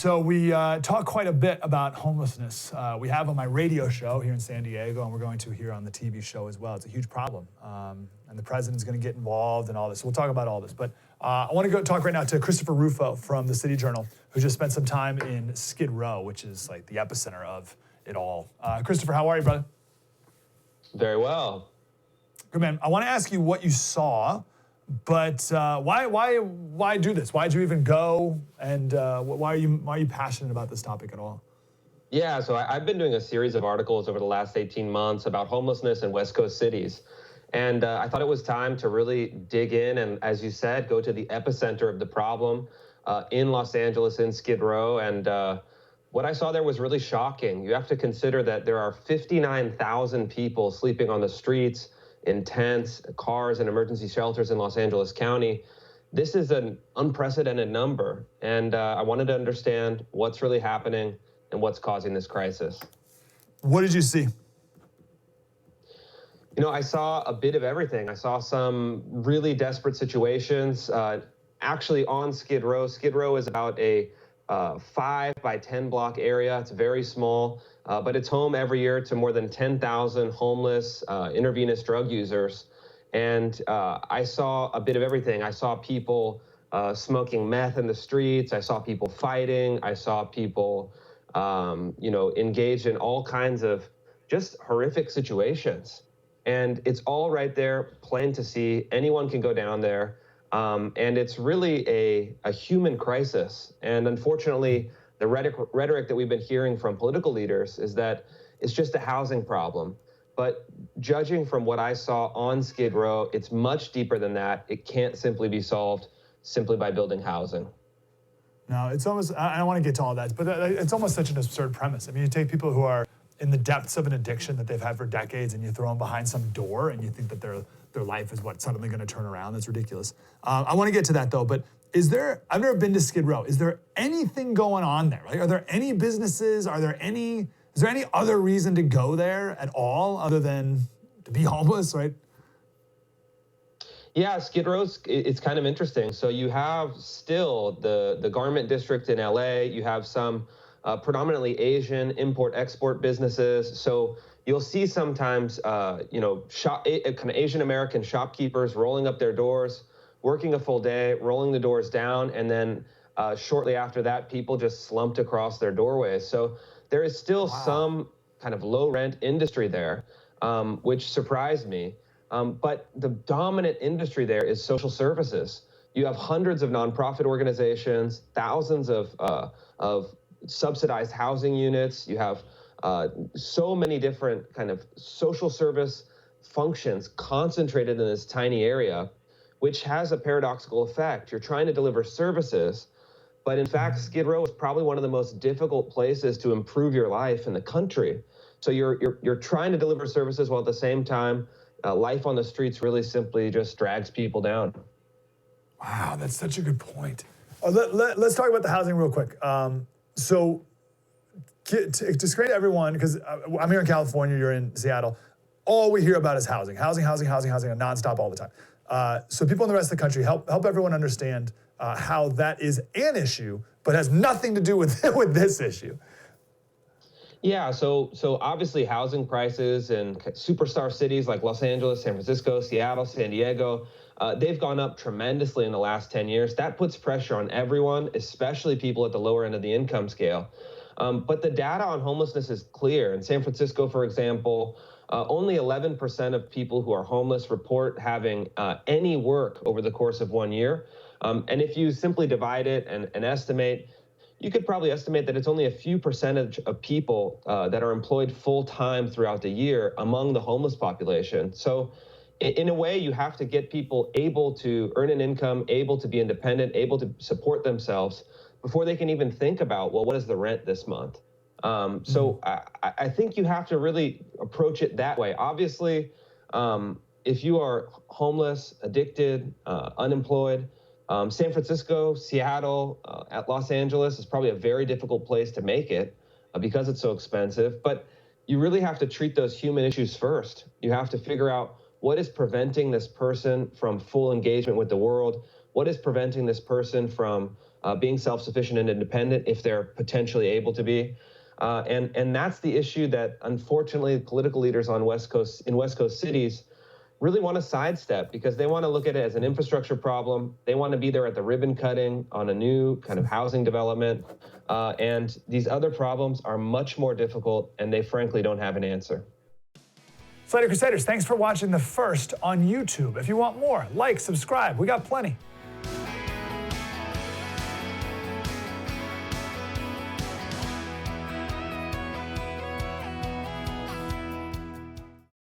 So we talk quite a bit about homelessness. We have on my radio show here in San Diego, and we're going to here on the TV show as well. It's a huge problem, and the president's going to get involved and all this. So we'll talk about all this. But I want to go talk right now to Christopher Rufo from the City Journal, who just spent some time in Skid Row, which is like the epicenter of it all. Christopher, how are you, brother? Very well. Good, man. I want to ask you what you saw, but why do this? Why did you even go? And why are you passionate about this topic at all? Yeah, so I've been doing a series of articles over the last 18 months about homelessness in West Coast cities. And I thought it was time to really dig in and, as you said, go to the epicenter of the problem in Los Angeles, in Skid Row. And what I saw there was really shocking. You have to consider that there are 59,000 people sleeping on the streets, in tents, cars, and emergency shelters in Los Angeles County. This is an unprecedented number, and I wanted to understand what's really happening and what's causing this crisis. What did you see? You know, I saw a bit of everything. I saw some really desperate situations. Actually, on Skid Row. Skid Row is about a 5 by 10 block area. It's very small, but it's home every year to more than 10,000 homeless intravenous drug users. And I saw a bit of everything. I saw people smoking meth in the streets. I saw people fighting. I saw people, engaged in all kinds of just horrific situations. And it's all right there, plain to see. Anyone can go down there. And it's really a human crisis. And unfortunately, the rhetoric that we've been hearing from political leaders is that it's just a housing problem. But judging from what I saw on Skid Row, it's much deeper than that. It can't simply be solved simply by building housing. No, it's almost, I don't want to get to all that, but it's almost such an absurd premise. I mean, you take people who are in the depths of an addiction that they've had for decades and you throw them behind some door and you think that their life is suddenly going to turn around. That's ridiculous. I want to get to that though, but I've never been to Skid Row. Is there anything going on there? Like, are there any businesses? Is there any other reason to go there at all other than to be homeless, right? Yeah, Skid Row's, it's kind of interesting. So you have still the garment district in LA. You have some predominantly Asian import-export businesses. So you'll see sometimes, kind of Asian American shopkeepers rolling up their doors, working a full day, rolling the doors down, and then shortly after that, people just slumped across their doorways. So there is still some kind of low-rent industry there, which surprised me. But the dominant industry there is social services. You have hundreds of nonprofit organizations, thousands of subsidized housing units. You have so many different kind of social service functions concentrated in this tiny area, which has a paradoxical effect. You're trying to deliver services, but in fact, Skid Row is probably one of the most difficult places to improve your life in the country. So you're trying to deliver services while at the same time, life on the streets really simply just drags people down. Wow, that's such a good point. Let's talk about the housing real quick. So to explain to everyone, because I'm here in California, you're in Seattle, all we hear about is housing, nonstop all the time. So people in the rest of the country, help everyone understand how that is an issue, but has nothing to do with this issue. Yeah, so obviously housing prices in superstar cities like Los Angeles, San Francisco, Seattle, San Diego, they've gone up tremendously in the last 10 years. That puts pressure on everyone, especially people at the lower end of the income scale. But the data on homelessness is clear. In San Francisco, for example, only 11% of people who are homeless report having any work over the course of 1 year. And if you simply divide it and estimate, you could probably estimate that it's only a few percentage of people that are employed full-time throughout the year among the homeless population. So in a way, you have to get people able to earn an income, able to be independent, able to support themselves before they can even think about, well, what is the rent this month? So I think you have to really approach it that way. Obviously, if you are homeless, addicted, unemployed, San Francisco, Seattle, at Los Angeles is probably a very difficult place to make it because it's so expensive. But you really have to treat those human issues first. You have to figure out what is preventing this person from full engagement with the world, what is preventing this person from being self-sufficient and independent if they're potentially able to be. And that's the issue that, unfortunately, political leaders in West Coast cities really want to sidestep, because they want to look at it as an infrastructure problem. They want to be there at the ribbon cutting on a new kind of housing development. And these other problems are much more difficult, and they frankly don't have an answer. Slater Crusaders, thanks for watching The First on YouTube. If you want more, like, subscribe. We got plenty.